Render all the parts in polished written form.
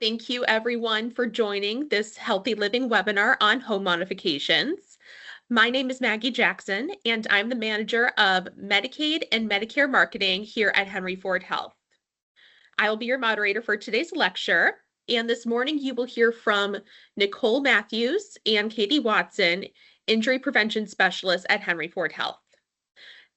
Thank you everyone for joining this Healthy Living webinar on home modifications. My name is Maggie Jackson, and I'm the manager of Medicaid and Medicare marketing here at Henry Ford Health. I will be your moderator for today's lecture, and this morning you will hear from Nicole Matthews and Katie Watson, injury prevention specialists at Henry Ford Health.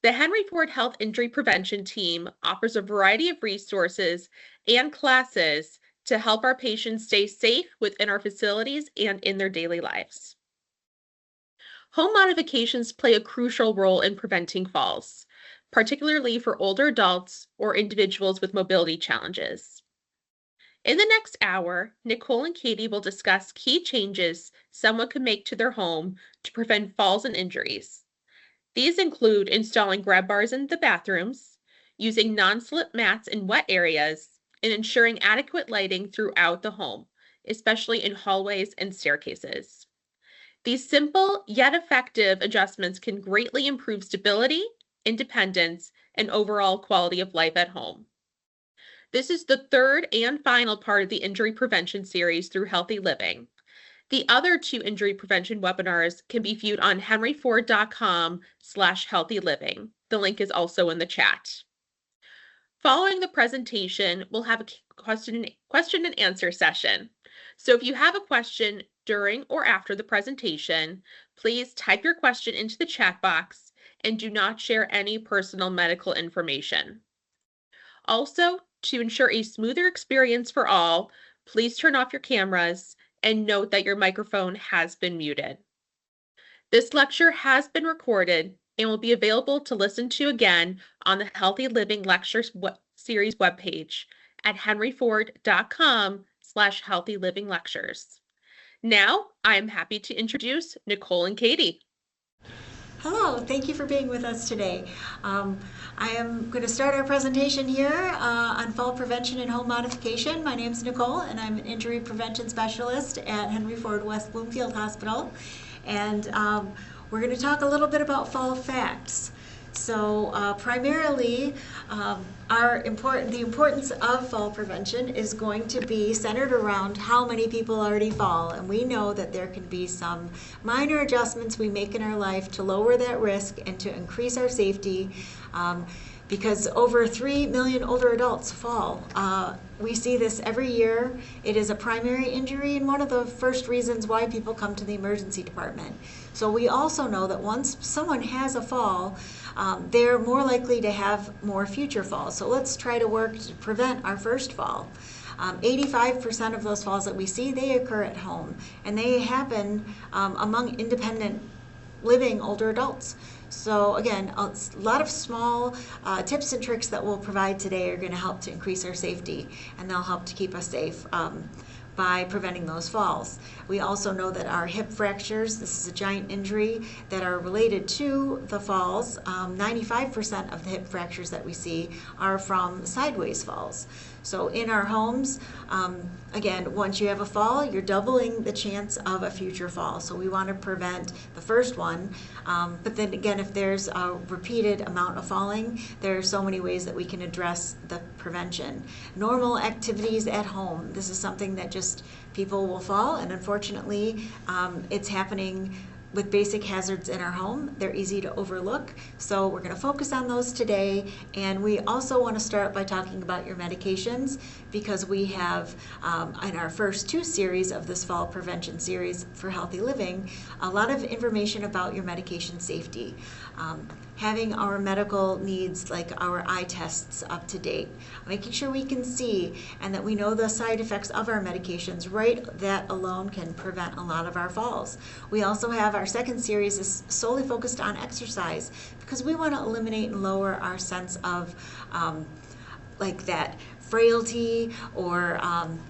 The Henry Ford Health Injury Prevention Team offers a variety of resources and classes to help our patients stay safe within our facilities and in their daily lives. Home modifications play a crucial role in preventing falls, particularly for older adults or individuals with mobility challenges. In the next hour, Nicole and Katie will discuss key changes someone can make to their home to prevent falls and injuries. These include installing grab bars in the bathrooms, using non-slip mats in wet areas, and ensuring adequate lighting throughout the home, especially in hallways and staircases. These simple yet effective adjustments can greatly improve stability, independence, and overall quality of life at home. This is the third and final part of the injury prevention series through Healthy Living. The other two injury prevention webinars can be viewed on henryford.com/healthyliving. The link is also in the chat. Following the presentation, we'll have a question and answer session. So if you have a question during or after the presentation, please type your question into the chat box and do not share any personal medical information. Also, to ensure a smoother experience for all, please turn off your cameras and note that your microphone has been muted. This lecture has been recorded and will be available to listen to again on the Healthy Living Lectures Series webpage at henryford.com/healthylivinglectures. Now, I am happy to introduce Nicole and Katie. Hello, thank you for being with us today. I am going to start our presentation here on fall prevention and home modification. My name is Nicole, and I'm an injury prevention specialist at Henry Ford West Bloomfield Hospital. And we're going to talk a little bit about fall facts. So primarily, the importance of fall prevention is going to be centered around how many people already fall. And we know that there can be some minor adjustments we make in our life to lower that risk and to increase our safety. Because over 3 million older adults fall. We see this every year. It is a primary injury and one of the first reasons why people come to the emergency department. So we also know that once someone has a fall, they're more likely to have more future falls. So let's try to work to prevent our first fall. 85% of those falls that we see, they occur at home, and they happen among independent living older adults. So again, a lot of small tips and tricks that we'll provide today are going to help to increase our safety, and they'll help to keep us safe by preventing those falls. We also know that our hip fractures, this is a giant injury, that are related to the falls. 95% of the hip fractures that we see are from sideways falls. So in our homes, again, once you have a fall, you're doubling the chance of a future fall. So we want to prevent the first one. But then again, if there's a repeated amount of falling, there are so many ways that we can address the prevention. Normal activities at home. This is something that just people will fall, and unfortunately, it's happening with basic hazards in our home. They're easy to overlook, so we're going to focus on those today. And we also want to start by talking about your medications, because we have in our first two series of this fall prevention series for Healthy Living a lot of information about your medication safety. Having our medical needs like our eye tests up to date, making sure we can see and that we know the side effects of our medications, right? That alone can prevent a lot of our falls. We also have our second series is solely focused on exercise, because we want to eliminate and lower our sense of like that frailty or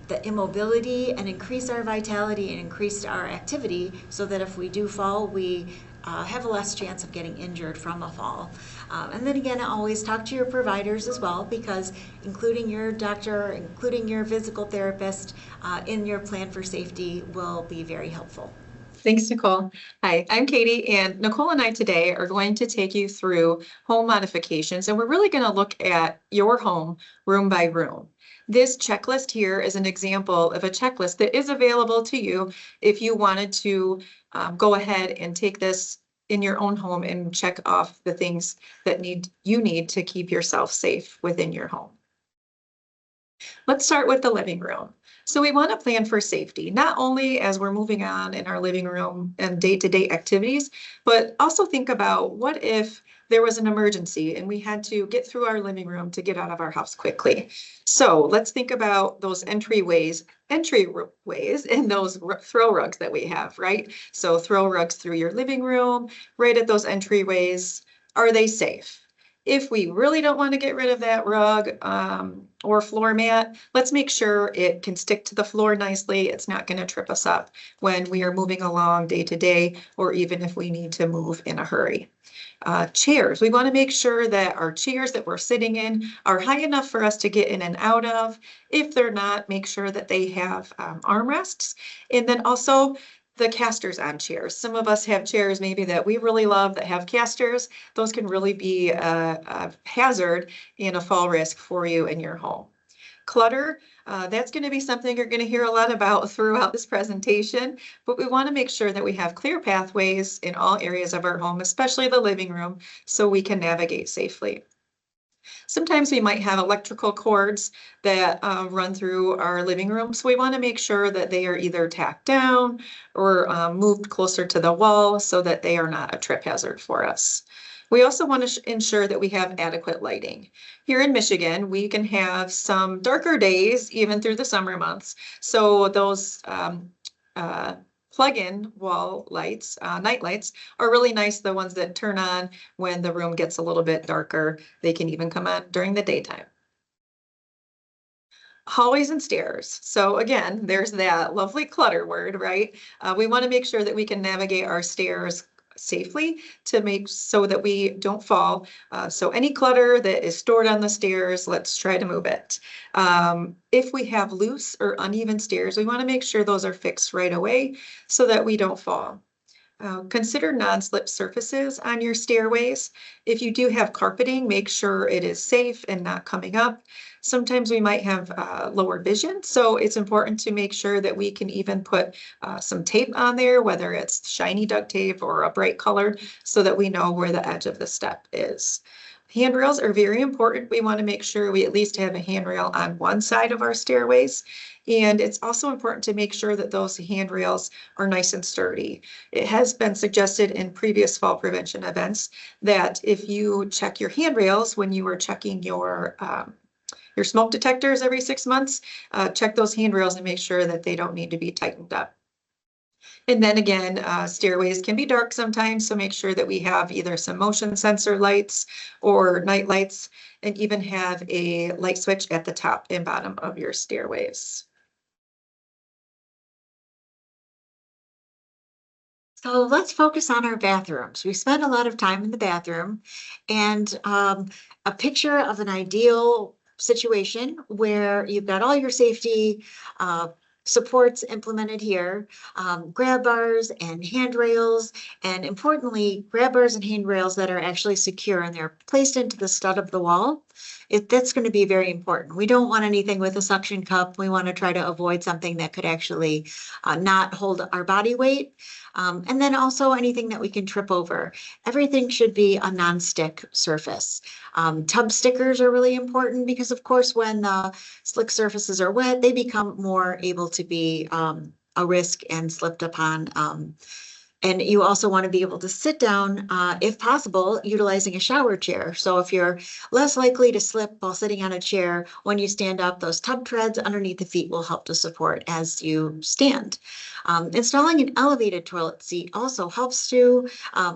the immobility, and increase our vitality and increase our activity, so that if we do fall, we have a less chance of getting injured from a fall. And then again, always talk to your providers as well, because including your doctor, including your physical therapist in your plan for safety will be very helpful. Thanks, Nicole. Hi, I'm Katie, and Nicole and I today are going to take you through home modifications, and we're really going to look at your home room by room. This checklist here is an example of a checklist that is available to you if you wanted to go ahead and take this in your own home and check off the things that you need to keep yourself safe within your home. Let's start with the living room. So we want to plan for safety, not only as we're moving on in our living room and day-to-day activities, but also think about what if there was an emergency and we had to get through our living room to get out of our house quickly. So let's think about those entryways and those throw rugs that we have, right? So throw rugs through your living room, right at those entryways. Are they safe? If we really don't want to get rid of that rug or floor mat, let's make sure it can stick to the floor nicely. It's not going to trip us up when we are moving along day to day, or even if we need to move in a hurry. Chairs, we want to make sure that our chairs that we're sitting in are high enough for us to get in and out of. If they're not, make sure that they have armrests. And then also the casters on chairs. Some of us have chairs maybe that we really love that have casters. Those can really be a hazard and a fall risk for you in your home. Clutter, that's going to be something you're going to hear a lot about throughout this presentation, but we want to make sure that we have clear pathways in all areas of our home, especially the living room, so we can navigate safely. Sometimes we might have electrical cords that run through our living room, so we want to make sure that they are either tacked down or moved closer to the wall so that they are not a trip hazard for us. We also want to ensure that we have adequate lighting. Here in Michigan, we can have some darker days even through the summer months. So those plug-in wall lights, night lights, are really nice. The ones that turn on when the room gets a little bit darker. They can even come on during the daytime. Hallways and stairs. So again, there's that lovely clutter word, right? We want to make sure that we can navigate our stairs safely to make so that we don't fall. So any clutter that is stored on the stairs, let's try to move it. If we have loose or uneven stairs, we want to make sure those are fixed right away so that we don't fall. Consider non-slip surfaces on your stairways. If you do have carpeting, make sure it is safe and not coming up. Sometimes we might have lower vision, so it's important to make sure that we can even put some tape on there, whether it's shiny duct tape or a bright color, so that we know where the edge of the step is. Handrails are very important. We want to make sure we at least have a handrail on one side of our stairways. And it's also important to make sure that those handrails are nice and sturdy. It has been suggested in previous fall prevention events that if you check your handrails when you are checking your smoke detectors every 6 months, check those handrails and make sure that they don't need to be tightened up. And then again, stairways can be dark sometimes, so make sure that we have either some motion sensor lights or night lights, and even have a light switch at the top and bottom of your stairways. So let's focus on our bathrooms. We spend a lot of time in the bathroom, and a picture of an ideal situation where you've got all your safety supports implemented here, grab bars and handrails, and importantly, grab bars and handrails that are actually secure and they're placed into the stud of the wall. That's going to be very important. We don't want anything with a suction cup. We want to try to avoid something that could actually not hold our body weight. And then also anything that we can trip over. Everything should be a non-stick surface. Tub stickers are really important because, of course, when the slick surfaces are wet, they become more able to be a risk and slipped upon. And you also want to be able to sit down, if possible, utilizing a shower chair. So if you're less likely to slip while sitting on a chair, when you stand up, those tub treads underneath the feet will help to support as you stand. Installing an elevated toilet seat also helps to,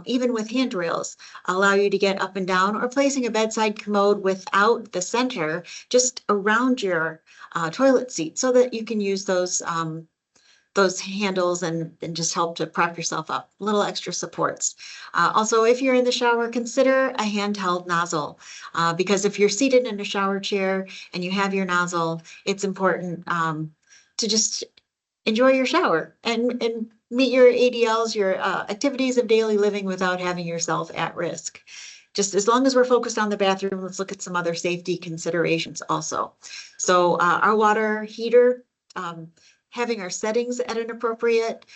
even with handrails, allow you to get up and down, or placing a bedside commode without the center, just around your toilet seat, so that you can use those handles and just help to prop yourself up, little extra supports. Also, if you're in the shower, consider a handheld nozzle, because if you're seated in a shower chair and you have your nozzle, it's important to just enjoy your shower and meet your ADLs, your activities of daily living, without having yourself at risk. just as long as we're focused on the bathroom, let's look at some other safety considerations also. So our water heater, having our settings at an appropriate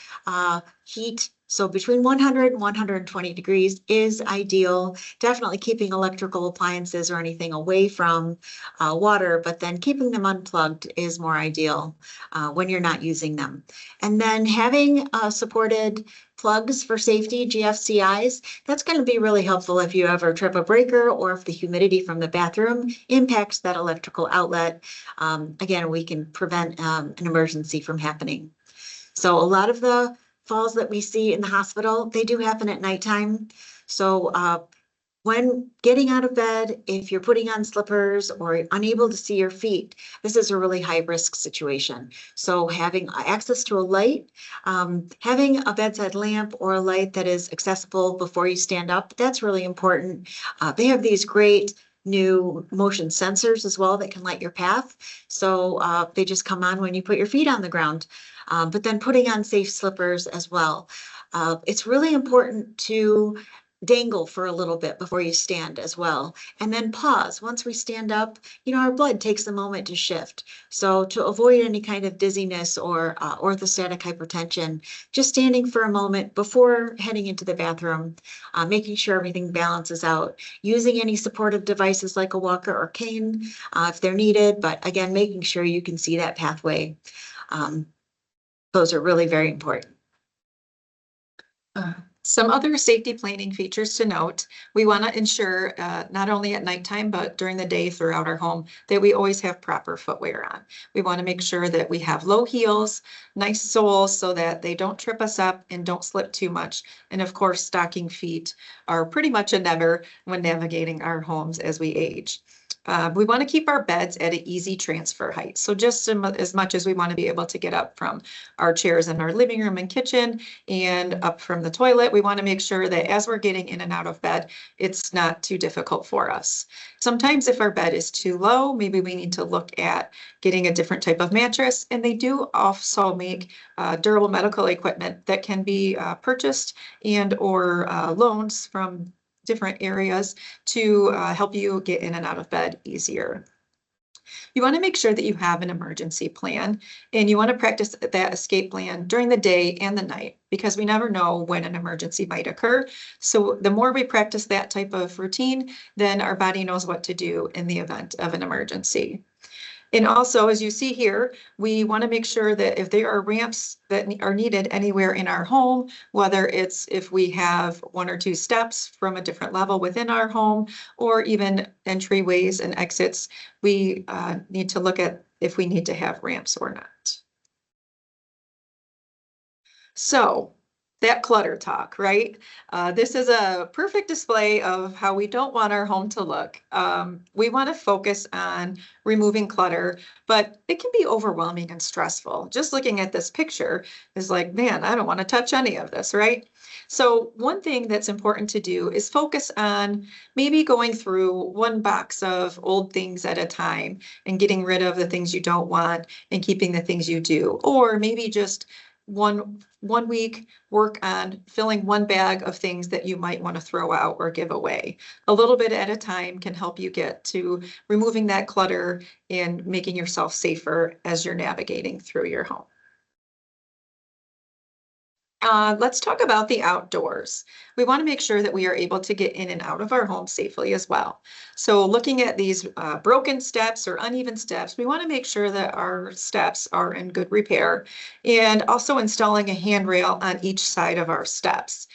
heat. So between 100 and 120 degrees is ideal. Definitely keeping electrical appliances or anything away from water, but then keeping them unplugged is more ideal when you're not using them. And then having supported plugs for safety, GFCIs, that's going to be really helpful if you ever trip a breaker or if the humidity from the bathroom impacts that electrical outlet. Again, we can prevent an emergency from happening. So a lot of the falls that we see in the hospital, they do happen at nighttime. So when getting out of bed, if you're putting on slippers or unable to see your feet, this is a really high risk situation. So having access to a light, having a bedside lamp or a light that is accessible before you stand up, that's really important. They have these great new motion sensors as well that can light your path. So they just come on when you put your feet on the ground. But then putting on safe slippers as well. It's really important to dangle for a little bit before you stand as well. And then pause. Once we stand up, our blood takes a moment to shift. So to avoid any kind of dizziness or orthostatic hypertension, just standing for a moment before heading into the bathroom, making sure everything balances out, using any supportive devices like a walker or cane if they're needed, but again, making sure you can see that pathway. Those are really very important. Some other safety planning features to note. We want to ensure not only at nighttime, but during the day throughout our home that we always have proper footwear on. We want to make sure that we have low heels, nice soles so that they don't trip us up and don't slip too much. And of course, stocking feet are pretty much a never when navigating our homes as we age. We want to keep our beds at an easy transfer height. So just as much as we want to be able to get up from our chairs in our living room and kitchen and up from the toilet, we want to make sure that as we're getting in and out of bed, it's not too difficult for us. Sometimes if our bed is too low, maybe we need to look at getting a different type of mattress. And they do also make durable medical equipment that can be purchased and or loans from different areas to help you get in and out of bed easier. You want to make sure that you have an emergency plan and you want to practice that escape plan during the day and the night because we never know when an emergency might occur. So the more we practice that type of routine, then our body knows what to do in the event of an emergency. And also, as you see here, we want to make sure that if there are ramps that are needed anywhere in our home, whether it's if we have 1 or 2 steps from a different level within our home, or even entryways and exits, we need to look at if we need to have ramps or not. So that clutter talk, right? This is a perfect display of how we don't want our home to look. We want to focus on removing clutter, but it can be overwhelming and stressful. Just looking at this picture is like, man, I don't want to touch any of this, right? So one thing that's important to do is focus on maybe going through one box of old things at a time and getting rid of the things you don't want and keeping the things you do, or maybe just one week work on filling one bag of things that you might want to throw out or give away. A little bit at a time can help you get to removing that clutter and making yourself safer as you're navigating through your home. Let's talk about the outdoors. We want to make sure that we are able to get in and out of our home safely as well. So looking at these broken steps or uneven steps, we want to make sure that our steps are in good repair and also installing a handrail on each side of our steps.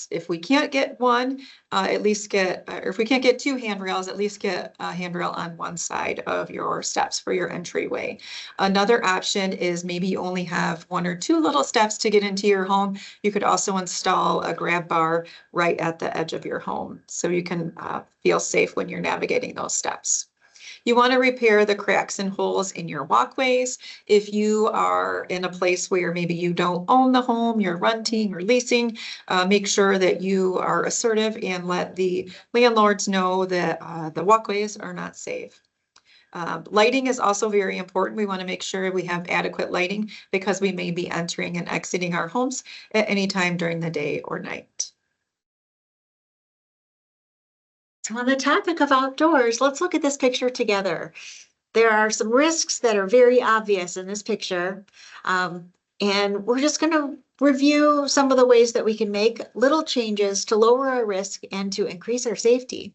If we can't get one, at least or if we can't get 2 handrails, at least get a handrail on one side of your steps for your entryway. Another option is maybe you only have 1 or 2 little steps to get into your home. You could also install a grab bar right at the edge of your home so you can feel safe when you're navigating those steps. You want to repair the cracks and holes in your walkways. If you are in a place where maybe you don't own the home, you're renting or leasing, make sure that you are assertive and let the landlords know that the walkways are not safe. Lighting is also very important. We want to make sure we have adequate lighting because we may be entering and exiting our homes at any time during the day or night. So on the topic of outdoors, let's look at this picture together. There are some risks that are very obvious in this picture. And we're just going to review some of the ways that we can make little changes to lower our risk and to increase our safety.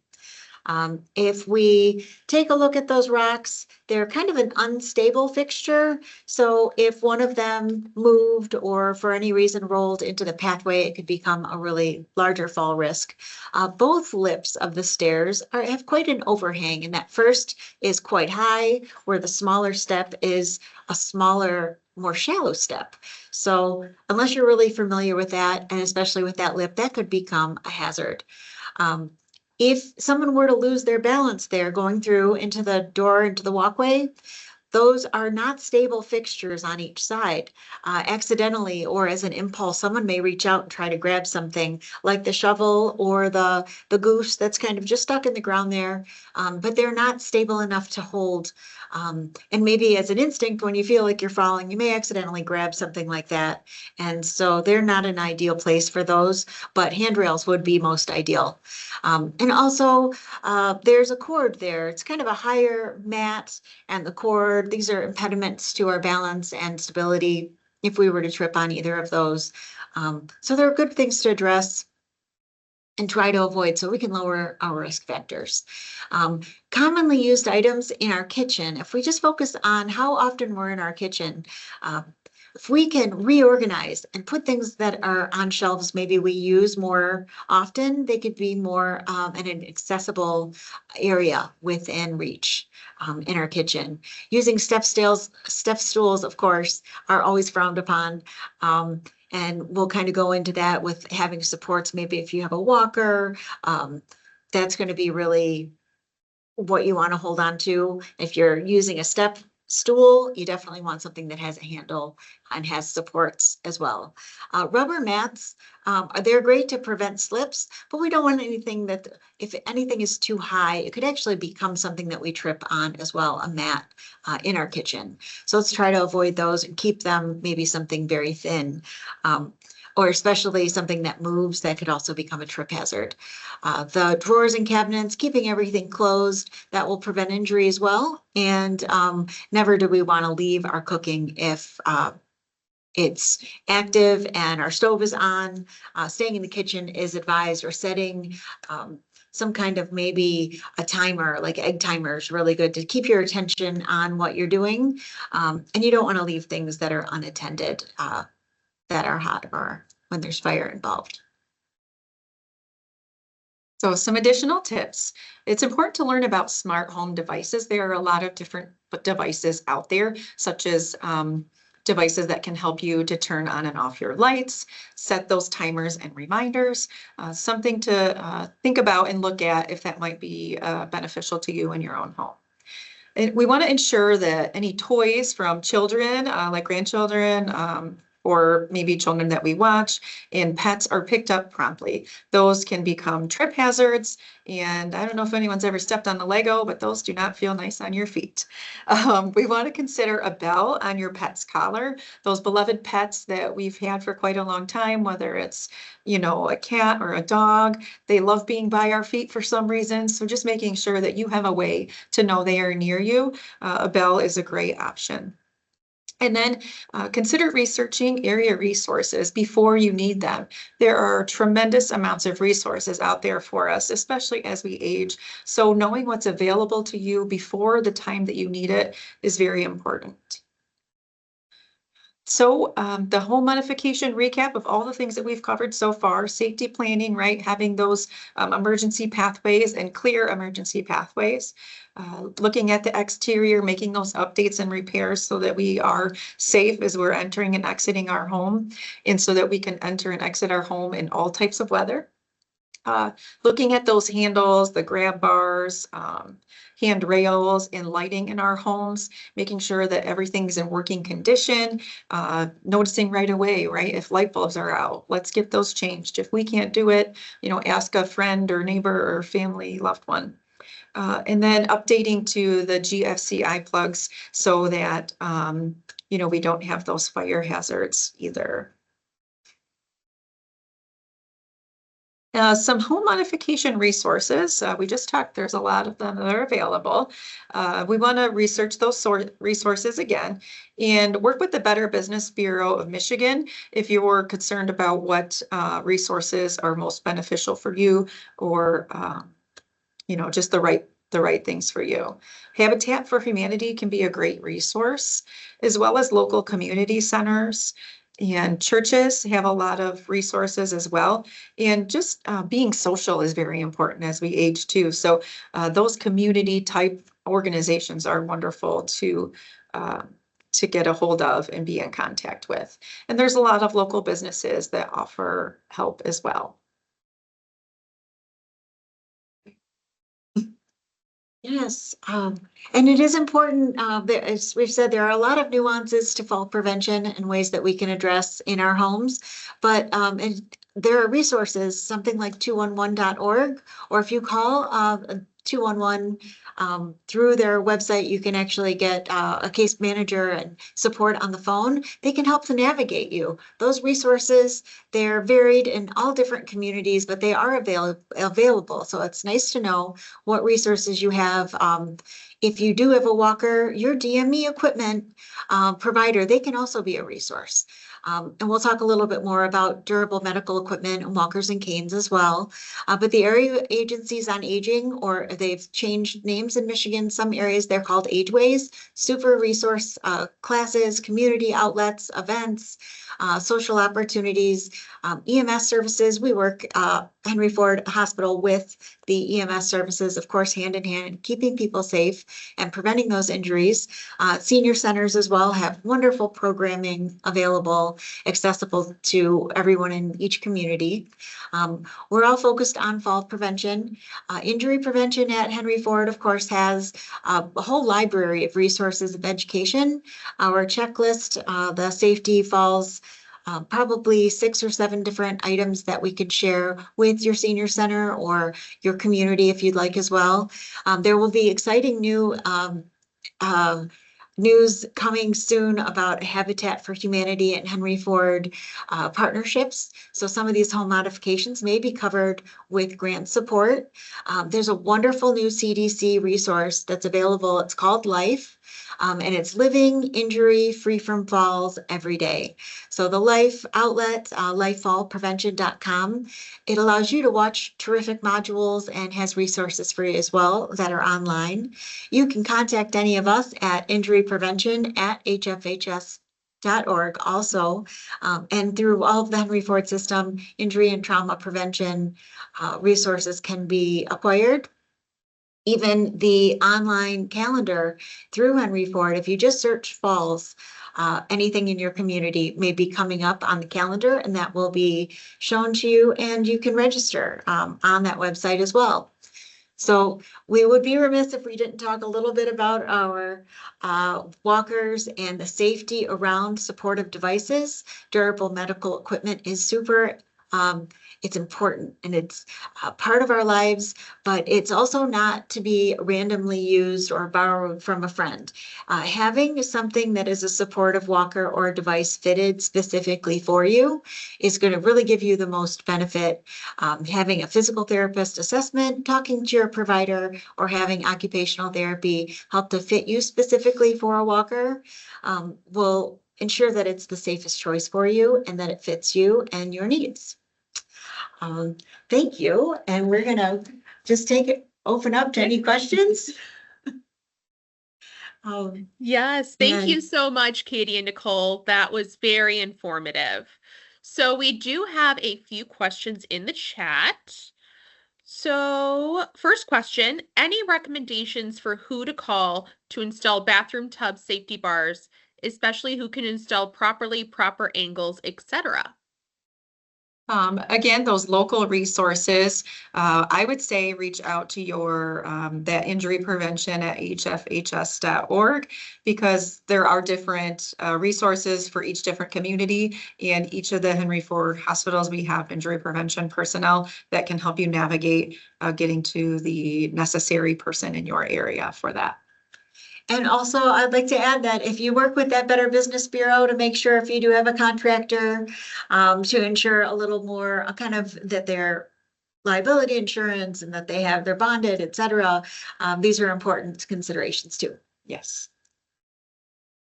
If we take a look at those rocks, they're kind of an unstable fixture. So if one of them moved or for any reason rolled into the pathway, it could become a really larger fall risk. Both lips of the stairs have quite an overhang, and that first is quite high, where the smaller step is a smaller, more shallow step. So unless you're really familiar with that, and especially with that lip, that could become a hazard. If someone were to lose their balance there going through into the door, into the walkway, those are not stable fixtures on each side. Accidentally or as an impulse, someone may reach out and try to grab something like the shovel or the goose that's kind of just stuck in the ground there, but they're not stable enough to hold. And maybe as an instinct, when you feel like you're falling, you may accidentally grab something like that. And so they're not an ideal place for those, but handrails would be most ideal. And also, there's a cord there. It's kind of a higher mat and the cord. These are impediments to our balance and stability if we were to trip on either of those. So there are good things to address and try to avoid so we can lower our risk factors. Commonly used items in our kitchen, if we just focus on how often we're in our kitchen, if we can reorganize and put things that are on shelves, maybe we use more often, they could be more in an accessible area within reach in our kitchen. Using step stools, of course, are always frowned upon. And we'll kind of go into that with having supports. Maybe if you have a walker, that's going to be really what you want to hold on to. If you're using a step stool, you definitely want something that has a handle and has supports as well. Rubber mats, they're great to prevent slips, but we don't want anything that, if anything is too high, it could actually become something that we trip on as well, a mat in our kitchen. So let's try to avoid those and keep them maybe something very thin. Or especially something that moves that could also become a trip hazard. The drawers and cabinets, keeping everything closed, that will prevent injury as well. And never do we want to leave our cooking if it's active and our stove is on. Staying in the kitchen is advised, or setting some kind of maybe a timer, like egg timer is really good to keep your attention on what you're doing. And you don't want to leave things that are unattended that are hot or when there's fire involved. So some additional tips. It's important to learn about smart home devices. There are a lot of different devices out there, such as devices that can help you to turn on and off your lights, set those timers and reminders, something to think about and look at if that might be beneficial to you in your own home. And we want to ensure that any toys from children, like grandchildren, or maybe children that we watch, and pets are picked up promptly. Those can become trip hazards. And I don't know if anyone's ever stepped on the Lego, but those do not feel nice on your feet. We want to consider a bell on your pet's collar. Those beloved pets that we've had for quite a long time, whether it's, you know, a cat or a dog, they love being by our feet for some reason. So just making sure that you have a way to know they are near you. A bell is a great option. And then consider researching area resources before you need them. There are tremendous amounts of resources out there for us, especially as we age. So knowing what's available to you before the time that you need it is very important. So the home modification recap of all the things that we've covered so far: safety planning, right? Having those emergency pathways and clear emergency pathways. Looking at the exterior, making those updates and repairs so that we are safe as we're entering and exiting our home, and so that we can enter and exit our home in all types of weather. Looking at those handles, the grab bars, handrails, and lighting in our homes, making sure that everything's in working condition, noticing right away, right? If light bulbs are out, let's get those changed. If we can't do it, you know, ask a friend or neighbor or family loved one. And then updating to the GFCI plugs so that, you know, we don't have those fire hazards either. Some home modification resources. We just talked, there's a lot of them that are available. We want to research those resources again and work with the Better Business Bureau of Michigan if you're concerned about what resources are most beneficial for you, or just the right things for you. Habitat for Humanity can be a great resource, as well as local community centers. And churches have a lot of resources as well. And just being social is very important as we age too. So those community type organizations are wonderful to get a hold of and be in contact with. And there's a lot of local businesses that offer help as well. Yes, and it is important, as we've said, there are a lot of nuances to fall prevention and ways that we can address in our homes. But and there are resources, something like 211.org, or if you call 211 through their website, you can actually get a case manager and support on the phone. They can help to navigate you. Those resources, they're varied in all different communities, but they are available. So it's nice to know what resources you have. If you do have a walker, your DME equipment provider, they can also be a resource. And we'll talk a little bit more about durable medical equipment and walkers and canes as well. But the area agencies on aging, or they've changed names in Michigan, some areas they're called Ageways, super resource classes, community outlets, events, social opportunities, EMS services. We work Henry Ford Hospital with the EMS services, of course, hand in hand, keeping people safe and preventing those injuries. Senior centers as well have wonderful programming available, accessible to everyone in each community. We're all focused on fall prevention. Injury prevention at Henry Ford, of course, has a whole library of resources of education. Our checklist, the safety falls probably 6 or 7 different items that we could share with your senior center or your community if you'd like as well. There will be exciting new news coming soon about Habitat for Humanity and Henry Ford partnerships. So some of these home modifications may be covered with grant support. There's a wonderful new CDC resource that's available. It's called Life. And it's living injury free from falls every day. So the Life outlet, lifefallprevention.com, it allows you to watch terrific modules and has resources for you as well that are online. You can contact any of us at injuryprevention@hfhs.org also, and through all of the Henry Ford system, injury and trauma prevention resources can be acquired. Even the online calendar through Henry Ford, if you just search falls, anything in your community may be coming up on the calendar, and that will be shown to you, and you can register on that website as well. So we would be remiss if we didn't talk a little bit about our walkers and the safety around supportive devices. Durable medical equipment is super it's important, and it's part of our lives, but it's also not to be randomly used or borrowed from a friend. Having something that is a supportive walker or a device fitted specifically for you is going to really give you the most benefit. Having a physical therapist assessment, talking to your provider, or having occupational therapy help to fit you specifically for a walker will ensure that it's the safest choice for you and that it fits you and your needs. Thank you. And we're gonna just open up to any questions. Yes, thank you so much, Katie and Nicole. That was very informative. So we do have a few questions in the chat. So first question, any recommendations for who to call to install bathroom tub safety bars, especially who can install properly, proper angles, etc.? Again, those local resources, I would say reach out to your that injury prevention at hfhs.org, because there are different resources for each different community, and each of the Henry Ford hospitals, we have injury prevention personnel that can help you navigate getting to the necessary person in your area for that. And also, I'd like to add that if you work with that Better Business Bureau to make sure if you do have a contractor, to ensure a little more kind of that they're liability insurance and that they're bonded, et cetera. These are important considerations too. Yes.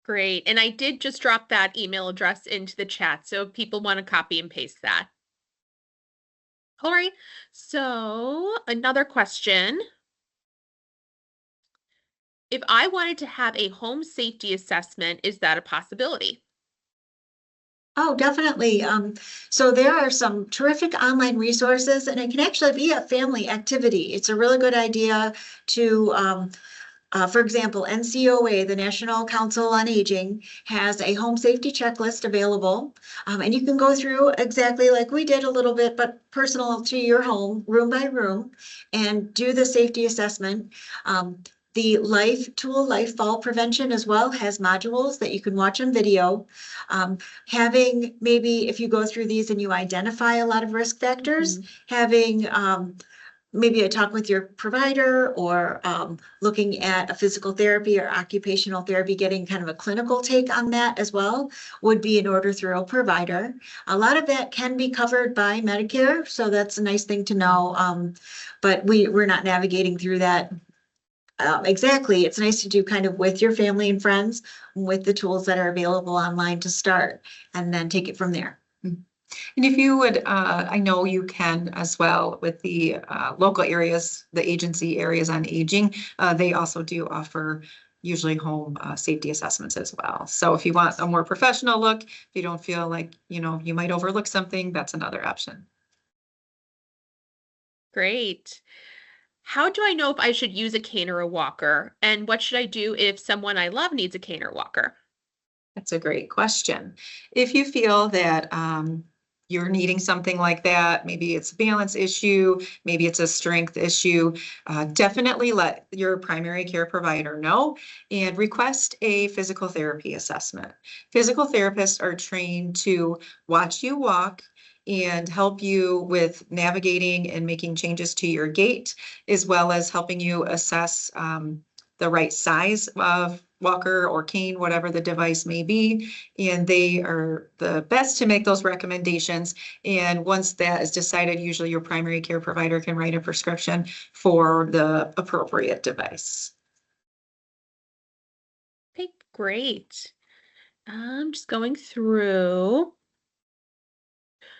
Great. And I did just drop that email address into the chat, so if people want to copy and paste that. All right. So another question. If I wanted to have a home safety assessment, is that a possibility? Oh, definitely. So there are some terrific online resources, and it can actually be a family activity. It's a really good idea to, for example, NCOA, the National Council on Aging, has a home safety checklist available. And you can go through exactly like we did a little bit, but personal to your home, room by room, and do the safety assessment. The Life tool, Life Fall Prevention as well, has modules that you can watch on video. Having maybe if you go through these and you identify a lot of risk factors, having maybe a talk with your provider or looking at a physical therapy or occupational therapy, getting kind of a clinical take on that as well would be in order through a provider. A lot of that can be covered by Medicare, so that's a nice thing to know. But we're not navigating through that. Exactly. It's nice to do kind of with your family and friends with the tools that are available online to start and then take it from there. And if you would, I know you can as well with the local areas, the agency areas on aging, they also do offer usually home safety assessments as well. So if you want a more professional look, if you don't feel like, you might overlook something, that's another option. Great. How do I know if I should use a cane or a walker? And what should I do if someone I love needs a cane or walker? That's a great question. If you feel that you're needing something like that, maybe it's a balance issue, maybe it's a strength issue, definitely let your primary care provider know and request a physical therapy assessment. Physical therapists are trained to watch you walk and help you with navigating and making changes to your gait, as well as helping you assess the right size of walker or cane, whatever the device may be. And they are the best to make those recommendations. And once that is decided, usually your primary care provider can write a prescription for the appropriate device. Okay, great. I'm just going through.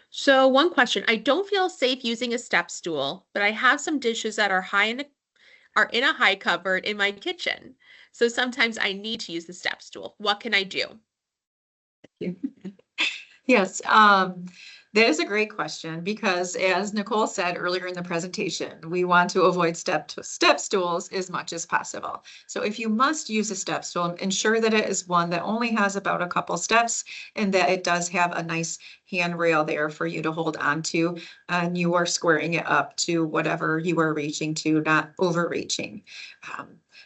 So one question, I don't feel safe using a step stool, but I have some dishes that are in a high cupboard in my kitchen. So sometimes I need to use the step stool. What can I do? Yes, that is a great question because as Nicole said earlier in the presentation, we want to avoid step stools as much as possible. So if you must use a step stool, ensure that it is one that only has about a couple steps and that it does have a nice handrail there for you to hold on to, and you are squaring it up to whatever you are reaching to, not overreaching.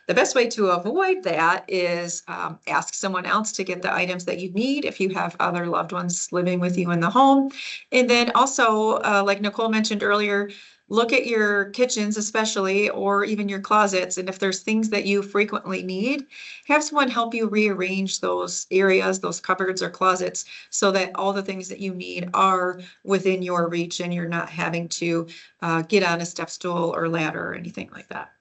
The best way to avoid that is ask someone else to get the items that you need if you have other loved ones living with you in the home. And then also, like Nicole mentioned earlier, look at your kitchens especially, or even your closets. And if there's things that you frequently need, have someone help you rearrange those areas, those cupboards or closets, so that all the things that you need are within your reach and you're not having to get on a step stool or ladder or anything like that.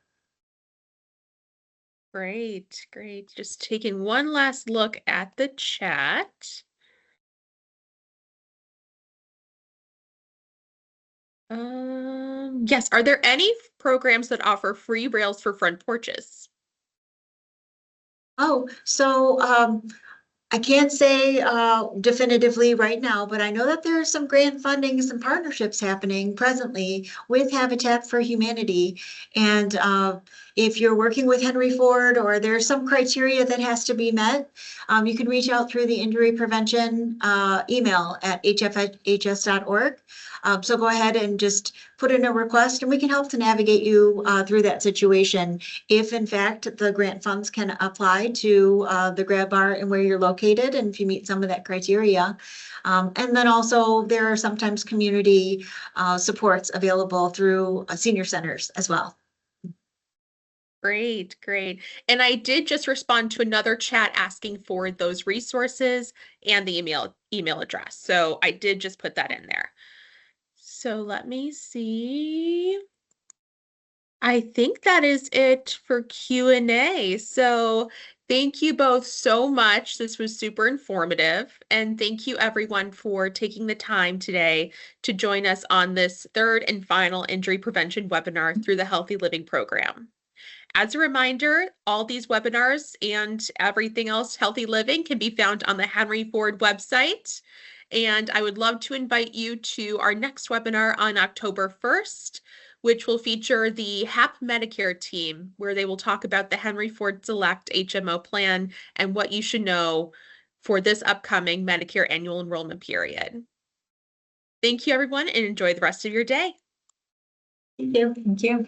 Great, great. Just taking one last look at the chat. Yes, are there any programs that offer free rails for front porches? Oh, so I can't say definitively right now, but I know that there are some grant funding, some partnerships happening presently with Habitat for Humanity. And if you're working with Henry Ford or there's some criteria that has to be met, you can reach out through the injury prevention email at hfhs.org. So go ahead and just put in a request and we can help to navigate you through that situation. If in fact the grant funds can apply to the grab bar and where you're located and if you meet some of that criteria. And then also there are sometimes community supports available through senior centers as well. Great, great. And I did just respond to another chat asking for those resources and the email address. So I did just put that in there. So let me see. I think that is it for Q&A. So thank you both so much. This was super informative. And thank you everyone for taking the time today to join us on this third and final injury prevention webinar through the Healthy Living Program. As a reminder, all these webinars and everything else Healthy Living can be found on the Henry Ford website. And I would love to invite you to our next webinar on October 1st, which will feature the HAP Medicare team, where they will talk about the Henry Ford Select HMO plan and what you should know for this upcoming Medicare annual enrollment period. Thank you, everyone, and enjoy the rest of your day. Thank you. Thank you.